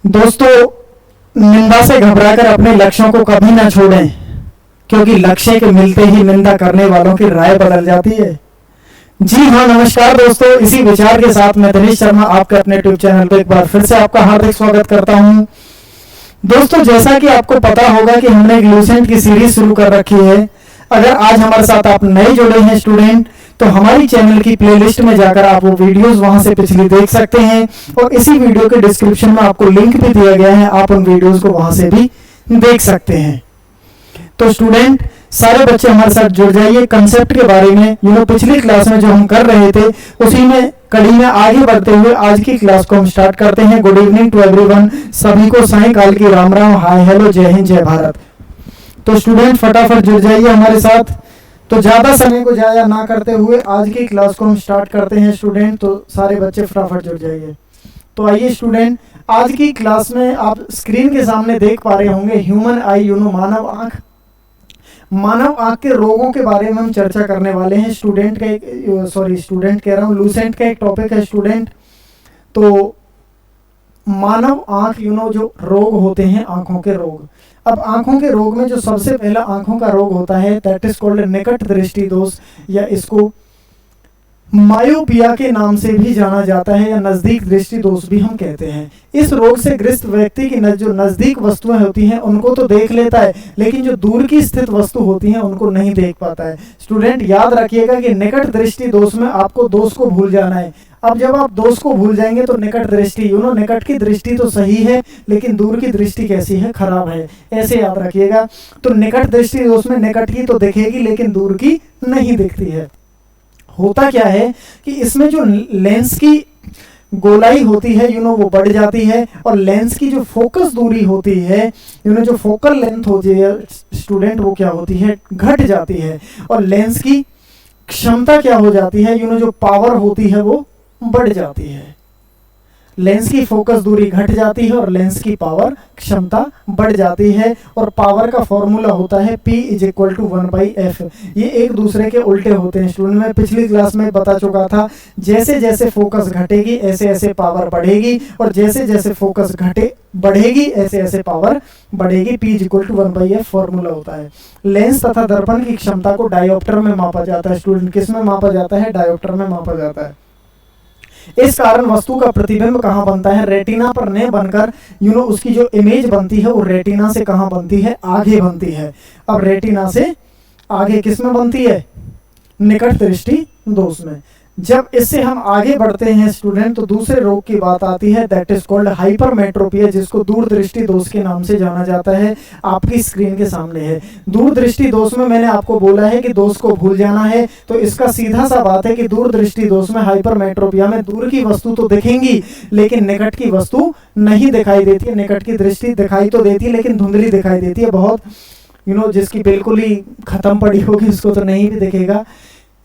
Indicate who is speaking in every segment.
Speaker 1: दोस्तों, निंदा से घबराकर अपने लक्ष्यों को कभी ना छोड़ें, क्योंकि लक्ष्य के मिलते ही निंदा करने वालों की राय बदल जाती है। जी हाँ, नमस्कार दोस्तों, इसी विचार के साथ मैं दिनेश शर्मा आपके अपने यूट्यूब चैनल पर एक बार फिर से आपका हार्दिक स्वागत करता हूँ। दोस्तों, जैसा कि आपको पता होगा कि हमने एक लूसेंट की सीरीज शुरू कर रखी है। अगर आज हमारे साथ आप नए जुड़े हैं स्टूडेंट, तो हमारी चैनल की प्लेलिस्ट में जाकर आप वो वीडियोस वहां से पिछली देख सकते हैं, और इसी वीडियो के डिस्क्रिप्शन में आपको लिंक भी दिया गया है, आप उन वीडियोस को वहां से भी देख सकते हैं। तो स्टूडेंट, सारे बच्चे हमारे साथ जुड़ जाइए। कंसेप्ट के बारे में पिछली क्लास में जो हम कर रहे थे, उसी में कड़ी में आगे बढ़ते हुए आज की क्लास को हम स्टार्ट करते हैं। गुड इवनिंग टू एवरीवन, सभी को सायंकाल की राम राम, हाय हेलो, जय हिंद, जय भारत। तो स्टूडेंट, फटाफट जुड़ जाइए हमारे साथ। तो ज्यादा समय को जाया ना करते हुए आज की क्लास को हम स्टार्ट करते हैं स्टूडेंट। तो सारे बच्चे फटाफट जुड़ जाइए। तो आइए स्टूडेंट, आज की क्लास में आप स्क्रीन के सामने देख पा रहे होंगे ह्यूमन आई, मानव आंख। मानव आंख के रोगों के बारे में हम चर्चा करने वाले हैं। स्टूडेंट कह रहा हूँ, लूसेंट का एक टॉपिक है स्टूडेंट। तो मानव आंख जो रोग होते हैं, आंखों के रोग। अब आंखों के रोग में जो सबसे पहला आंखों का रोग होता है, दैट इज कॉल्ड निकट दृष्टि दोष, या इसको मायोपिया के नाम से भी जाना जाता है, या नजदीक दृष्टि दोष भी हम कहते हैं। इस रोग से ग्रस्त व्यक्ति की जो नजदीक वस्तुएं होती हैं उनको तो देख लेता है, लेकिन जो दूर की स्थित वस्तु होती हैं उनको नहीं देख पाता है। स्टूडेंट, याद रखिएगा कि निकट दृष्टि दोष में आपको दोष को भूल जाना है। अब जब आप दोष को भूल जाएंगे तो निकट दृष्टि, निकट की दृष्टि तो सही है, लेकिन दूर की दृष्टि कैसी है, खराब है, ऐसे याद रखिएगा। तो निकट दृष्टि दोष में निकट की तो दिखेगी, लेकिन दूर की नहीं दिखती है। होता क्या है कि इसमें जो लेंस की गोलाई होती है वो बढ़ जाती है, और लेंस की जो फोकस दूरी होती है, जो फोकल लेंथ होती है स्टूडेंट, वो क्या होती है, घट जाती है। और लेंस की क्षमता क्या हो जाती है, जो पावर होती है वो बढ़ जाती है। लेंस की फोकस दूरी घट जाती है और लेंस की पावर क्षमता बढ़ जाती है। और पावर का फॉर्मूला होता है P = 1/f। ये एक दूसरे के उल्टे होते हैं स्टूडेंट। मैं पिछली क्लास में बता चुका था, जैसे जैसे फोकस घटेगी ऐसे ऐसे पावर बढ़ेगी, और जैसे जैसे फोकस बढ़ेगी ऐसे ऐसे पावर बढ़ेगी। P = 1/f फॉर्मूला होता है। लेंस तथा दर्पण की क्षमता को डायोप्टर में मापा जाता है स्टूडेंट। किस में मापा जाता है, डायोप्टर में मापा जाता है। इस कारण वस्तु का प्रतिबिंब कहाँ बनता है, रेटिना पर नहीं बनकर उसकी जो इमेज बनती है वो रेटिना से कहाँ बनती है, आगे बनती है। अब रेटिना से आगे किस में बनती है, निकट दृष्टि दोष में। जब इससे हम आगे बढ़ते हैं स्टूडेंट, तो दूसरे रोग की बात आती है, दैट इज कॉल्ड हाइपरमेट्रोपिया, जिसको दूरदृष्टि दोष के नाम से जाना जाता है। आपकी स्क्रीन के सामने है। दूरदृष्टि दोष में मैंने आपको बोला है कि दोष को भूल जाना है, तो इसका सीधा सा बात है कि दूरदृष्टि दोष में, हाइपरमेट्रोपिया में दूर की वस्तु तो दिखेंगी, लेकिन निकट की वस्तु नहीं दिखाई देती है। निकट की दृष्टि दिखाई तो देती है, लेकिन धुंधली दिखाई देती है बहुत। जिसकी बिल्कुल ही खत्म पड़ी होगी उसको तो नहीं भी दिखेगा।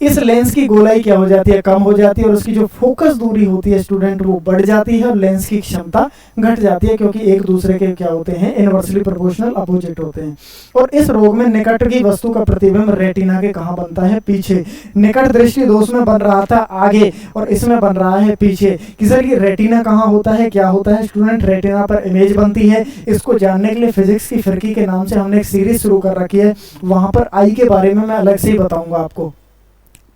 Speaker 1: इस लेंस की गोलाई क्या हो जाती है, कम हो जाती है, और उसकी जो फोकस दूरी होती है स्टूडेंट वो बढ़ जाती है, और लेंस की क्षमता घट जाती है, क्योंकि एक दूसरे के क्या होते हैं, इनवर्सली प्रोपोर्शनल अपोजिट होते हैं। और इस रोग में निकट की वस्तु का प्रतिबिंब रेटिना के कहाँ बनता है, पीछे। निकट दृष्टि दोष में बन रहा था आगे, और इसमें बन रहा है पीछे। किसर की रेटिना कहाँ होता है, क्या होता है स्टूडेंट, रेटिना पर इमेज बनती है। इसको जानने के लिए फिजिक्स की फिरकी के नाम से हमने एक सीरीज शुरू कर रखी है, वहां पर आई के बारे में मैं अलग से ही बताऊंगा आपको।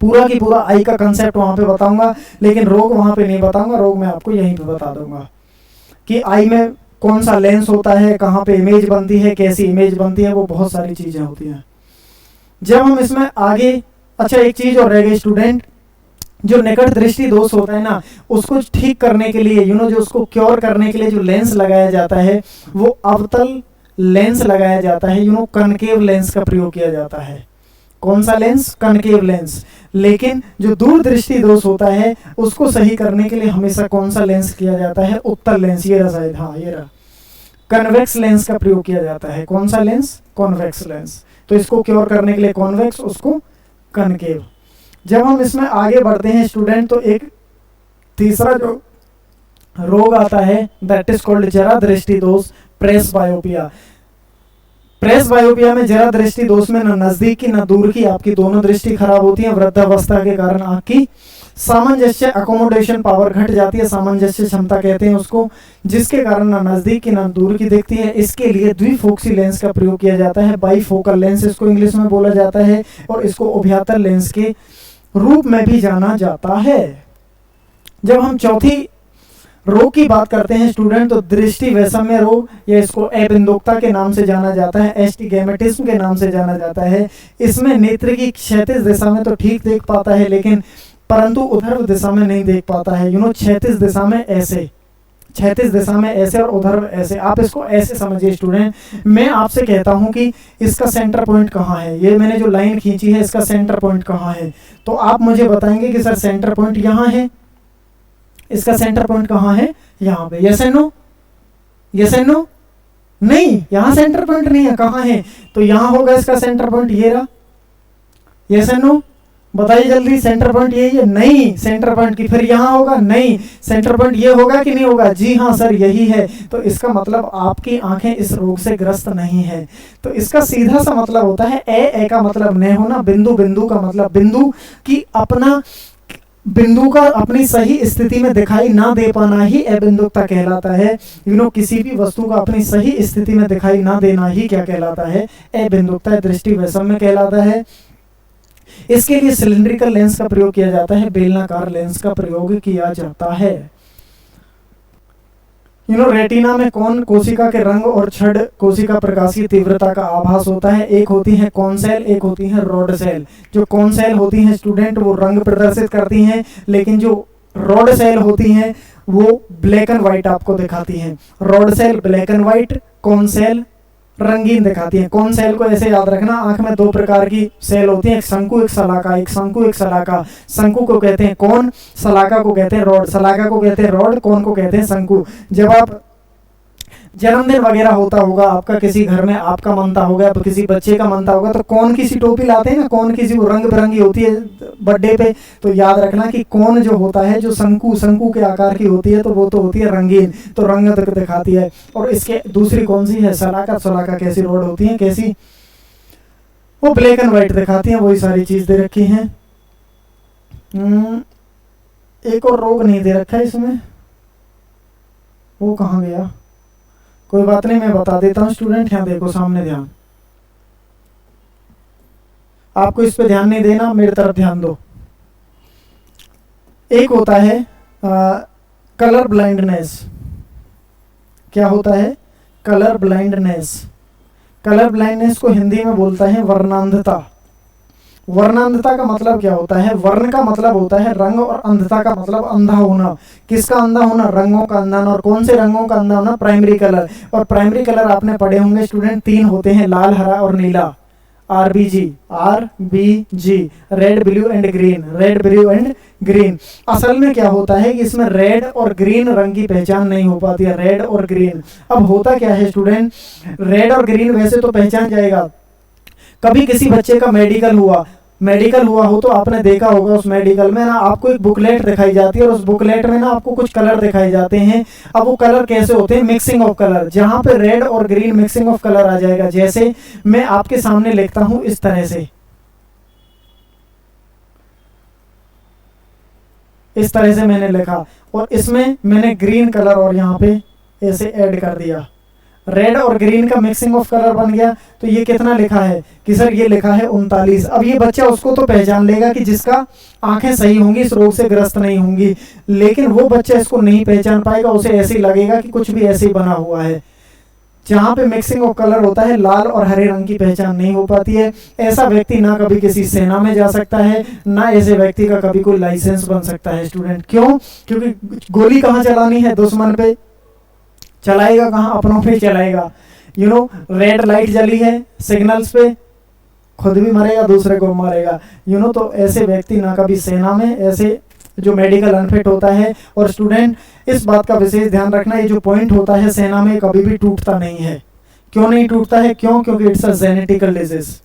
Speaker 1: पूरा की पूरा आई का कंसेप्ट वहां पे बताऊंगा, लेकिन रोग वहां पे नहीं बताऊंगा। रोग मैं आपको यहीं पे बता दूंगा कि आई में कौन सा लेंस होता है, कहाँ पे इमेज बनती है, कैसी इमेज बनती है, वो बहुत सारी चीजें होती हैं। जब हम इसमें आगे, अच्छा एक चीज और रह गई स्टूडेंट, जो निकट दृष्टि दोष होता है ना, उसको ठीक करने के लिए जो उसको क्योर करने के लिए जो लेंस लगाया जाता है, वो अवतल लेंस लगाया जाता है। कनकेव लेंस का प्रयोग किया जाता है। कौन सा लेंस, कनकेव लेंस। लेकिन जो दूरदृष्टि दोष होता है उसको सही करने के लिए हमेशा कौन सा लेंस किया जाता है, उत्तल लेंस। ये रहा शायद, हाँ ये रहा, कन्वेक्स लेंस का प्रयोग किया जाता है। कौन सा लेंस, कॉन्वेक्स लेंस। तो इसको क्योर करने के लिए कॉन्वेक्स, उसको कनकेव। जब हम इसमें आगे बढ़ते हैं स्टूडेंट, तो एक तीसरा जो रोग आता है, दैट इज कॉल्ड जरा दृष्टि दोष, प्रेसबायोपिया। प्रेसबायोपिया में जरा दृष्टि दोष में न नजदीक की न दूर की आपकी दोनों दृष्टि खराब होती है। वृद्धावस्था के कारण आंख की सामंजस्य अकोमोडेशन पावर घट जाती है, सामंजस्य क्षमता कहते हैं उसको, जिसके कारण ना नजदीक की ना दूर की दिखती है। इसके लिए द्विफोक्सी लेंस का प्रयोग किया जाता है, बाईफोकल लेंस इसको इंग्लिश में बोला जाता है, और इसको उभयतर लेंस के रूप में भी जाना जाता है। जब हम चौथी रोग की बात करते हैं स्टूडेंट, तो दृष्टि वैषम्य रोग, या इसको अबिंदुकता के नाम से जाना जाता है, एस्टिगमेटिज्म के नाम से जाना जाता है। इसमें नेत्र की क्षैतिज दिशा में तो ठीक देख पाता है, लेकिन परंतु उधर्व दिशा में नहीं देख पाता है। क्षैतिज दिशा में ऐसे, क्षैतिज दिशा में ऐसे और उधर्व ऐसे। आप इसको ऐसे समझिए स्टूडेंट। मैं आपसे कहता हूं कि इसका सेंटर पॉइंट कहाँ है, ये मैंने जो लाइन खींची है इसका सेंटर पॉइंट कहाँ है, तो आप मुझे बताएंगे कि सर सेंटर पॉइंट यहाँ है, इसका सेंटर पॉइंट कहाँ है, यहाँ पे। Yes and no, yes and no. नहीं, यहाँ सेंटर पॉइंट नहीं है, कहाँ है, तो यहाँ होगा इसका सेंटर पॉइंट, ये रहा। यस एंड नो, बताइए जल्दी, सेंटर पॉइंट यही है? नहीं, सेंटर पॉइंट की फिर यहाँ होगा? नहीं, सेंटर पॉइंट ये होगा कि नहीं होगा? जी हाँ सर, यही है। तो इसका मतलब आपकी आंखें इस रोग से ग्रस्त नहीं है। तो इसका सीधा सा मतलब होता है ए का मतलब न होना, बिंदु बिंदु का मतलब बिंदु की अपना बिंदु का अपनी सही स्थिति में दिखाई ना दे पाना ही अबिंदुकता कहलाता है। किसी भी वस्तु का अपनी सही स्थिति में दिखाई ना देना ही क्या कहलाता है? अबिंदुकता, दृष्टि वैषम्य कहलाता है। इसके लिए सिलिंड्रिकल लेंस का प्रयोग किया जाता है, बेलनाकार लेंस का प्रयोग किया जाता है। रेटिना में कौन कोशिका के रंग और छड़ कोशिका प्रकाश की तीव्रता का आभास होता है? एक होती है कौन सेल, एक होती है रॉड सेल। जो कौन सेल होती हैं स्टूडेंट वो रंग प्रदर्शित करती हैं, लेकिन जो रॉड सेल होती हैं वो ब्लैक एंड व्हाइट आपको दिखाती हैं। Rod cell black and white, कौन सेल रंगीन दिखाती है। कौन सेल को ऐसे याद रखना, आंख में दो प्रकार की सेल होती है, एक शंकु एक सलाका, एक शंकु एक सलाका। शंकु को कहते हैं कौन, सलाका को कहते हैं रॉड, सलाका को कहते हैं रॉड, कौन को कहते हैं शंकु। जब आप जन्मदिन वगैरह होता होगा आपका, किसी घर में आपका मनता होगा, किसी बच्चे का मनता होगा, तो कौन की सी टोपी लाते हैं ना, कौन की सी वो रंग बिरंगी होती है बर्थडे पे। तो याद रखना कि कौन जो होता है, जो शंकु के आकार की होती है, तो वो तो होती है रंगीन, तो रंग दिखाती है। और इसके दूसरी कौन सी है, सलाका। सलाका कैसी रॉड होती है, कैसी, वो ब्लैक एंड व्हाइट दिखाती है। वही सारी चीज दे रखी है। एक और रोग नहीं दे रखा है इसमें, वो कहाँ गया, कोई बात नहीं, मैं बता देता हूँ स्टूडेंट। यहाँ देखो सामने, ध्यान, आपको इस पे ध्यान नहीं देना, मेरी तरफ ध्यान दो। एक होता है कलर ब्लाइंडनेस। क्या होता है? Colour blindness. कलर ब्लाइंडनेस को हिंदी में बोलता है वर्णांधता। वर्णांधता का मतलब क्या होता है? वर्ण का मतलब होता है रंग, और अंधता का मतलब अंधा होना। किसका अंधा होना? रंगों का अंधा होना। और कौन से रंगों का अंधा होना? Primary colour. और प्राइमरी कलर आपने पढ़े होंगे स्टूडेंट, तीन होते हैं, लाल, हरा और नीला। RBG, red blue and green, red blue and green. असल में क्या होता है कि इसमें रेड और ग्रीन रंग की पहचान नहीं हो पाती है, रेड और ग्रीन। अब होता क्या है स्टूडेंट, रेड और ग्रीन वैसे तो पहचान जाएगा। कभी किसी बच्चे का मेडिकल हुआ हो तो आपने देखा होगा, उस मेडिकल में ना आपको एक बुकलेट दिखाई जाती है, और उस बुकलेट में ना आपको कुछ कलर दिखाई जाते हैं। अब वो कलर कैसे होते हैं? Mixing of colour. जहां पे रेड और ग्रीन मिक्सिंग ऑफ कलर आ जाएगा, जैसे मैं आपके सामने लिखता हूं इस तरह से, इस तरह से मैंने लिखा, और इसमें मैंने ग्रीन कलर और यहाँ पे ऐसे ऐड कर दिया, रेड और ग्रीन का मिक्सिंग ऑफ कलर बन गया। तो ये कितना लिखा है कि सर ये लिखा है 39। अब ये बच्चा उसको तो पहचान लेगा कि जिसका आंखें सही होंगी, इस रोग से ग्रस्त नहीं होंगी, लेकिन वो बच्चा इसको नहीं पहचान पाएगा, उसे ऐसे ही लगेगा कि कुछ भी ऐसे ही बना हुआ है। जहाँ पे मिक्सिंग ऑफ कलर होता है, लाल और हरे रंग की पहचान नहीं हो पाती है। ऐसा व्यक्ति ना कभी किसी सेना में जा सकता है, ना ऐसे व्यक्ति का कभी कोई लाइसेंस बन सकता है स्टूडेंट। क्यों? क्योंकि गोली कहाँ चलानी है? दुश्मन पे चलाएगा, कहाँ? अपनों पे चलाएगा। रेड लाइट जली है सिग्नल्स पे, खुद भी मरेगा, दूसरे को मारेगा। तो ऐसे व्यक्ति ना कभी सेना में, ऐसे जो मेडिकल अनफिट होता है। और स्टूडेंट इस बात का विशेष ध्यान रखना, ये जो पॉइंट होता है सेना में कभी भी टूटता नहीं है। क्यों नहीं टूटता है? क्यों? क्योंकि इट्स अ जेनेटिकल डिजीज।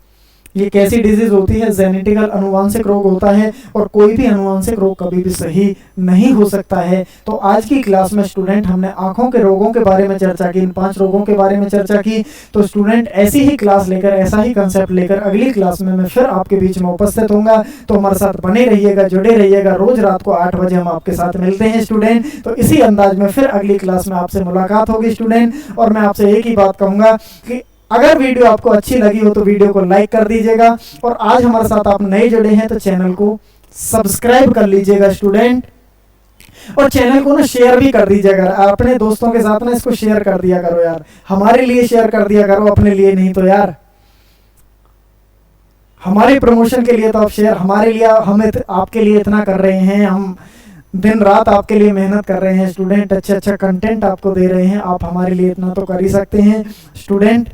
Speaker 1: ये कैसी डिजीज होती है? जेनेटिकल अनुवांशिक रोग होता है, और कोई भी अनुवांशिक रोग कभी भी सही नहीं हो सकता है। तो आज की क्लास में स्टूडेंट हमने आंखों के रोगों के बारे में चर्चा की, इन 5 रोगों के बारे में चर्चा की। तो स्टूडेंट ऐसी ही क्लास लेकर, ऐसा ही कंसेप्ट लेकर अगली क्लास में मैं फिर आपके बीच में उपस्थित होऊंगा। तो हमारे साथ बने रहिएगा, जुड़े रहिएगा। रोज रात को 8 बजे हम आपके साथ मिलते हैं स्टूडेंट। तो इसी अंदाज में फिर अगली क्लास में आपसे मुलाकात होगी स्टूडेंट। और मैं आपसे एक ही बात कहूंगा कि अगर वीडियो आपको अच्छी लगी हो तो वीडियो को लाइक कर दीजिएगा, और आज हमारे साथ आप नए जुड़े हैं तो चैनल को सब्सक्राइब कर लीजिएगा स्टूडेंट, और चैनल को ना शेयर भी कर दीजिएगा अपने दोस्तों के साथ ना। इसको शेयर कर दिया करो यार, हमारे लिए शेयर कर दिया करो, अपने लिए नहीं तो यार। हमारे प्रमोशन के लिए तो आप शेयर, हमारे लिए हम आपके लिए इतना कर रहे हैं, हम दिन रात आपके लिए मेहनत कर रहे हैं स्टूडेंट, अच्छा कंटेंट आपको दे रहे हैं, आप हमारे लिए इतना तो कर ही सकते हैं स्टूडेंट।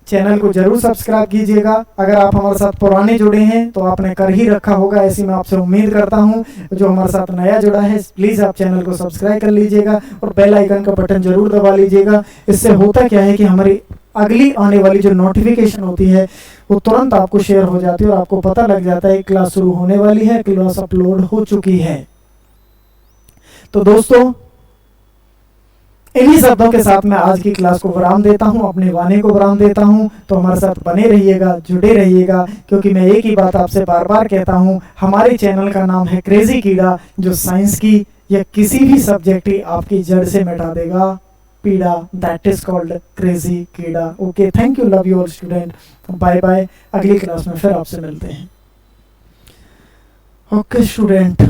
Speaker 1: चैनल को जरूर सब्सक्राइब कीजिएगा। अगर आप हमारे साथ पुराने जुड़े हैं तो आपने कर ही रखा होगा, ऐसी मैं आपसे उम्मीद करता हूं। जो हमारे साथ नया जुड़ा है प्लीज आप चैनल को सब्सक्राइब कर लीजिएगा, और बेल आइकन का बटन जरूर दबा लीजिएगा। इससे होता क्या है कि हमारी अगली आने वाली जो नोटिफिकेशन होती है वो तुरंत आपको शेयर हो जाती है, और आपको पता लग जाता है क्लास शुरू होने वाली है, क्लास अपलोड हो चुकी है। तो दोस्तों इन्हीं शब्दों के साथ मैं आज की क्लास को विराम देता हूं, अपने वाणी को विराम देता हूं। तो हमारे साथ बने रहिएगा, जुड़े रहिएगा, क्योंकि मैं एक ही बात आपसे बार बार कहता हूं, हमारे चैनल का नाम है क्रेजी कीड़ा, जो साइंस की या किसी भी सब्जेक्ट की आपकी जड़ से मिटा देगा पीड़ा। दैट इज कॉल्ड क्रेजी कीड़ा। Okay, thank you, love you all student, bye bye. अगली क्लास में फिर आपसे मिलते हैं। Okay student.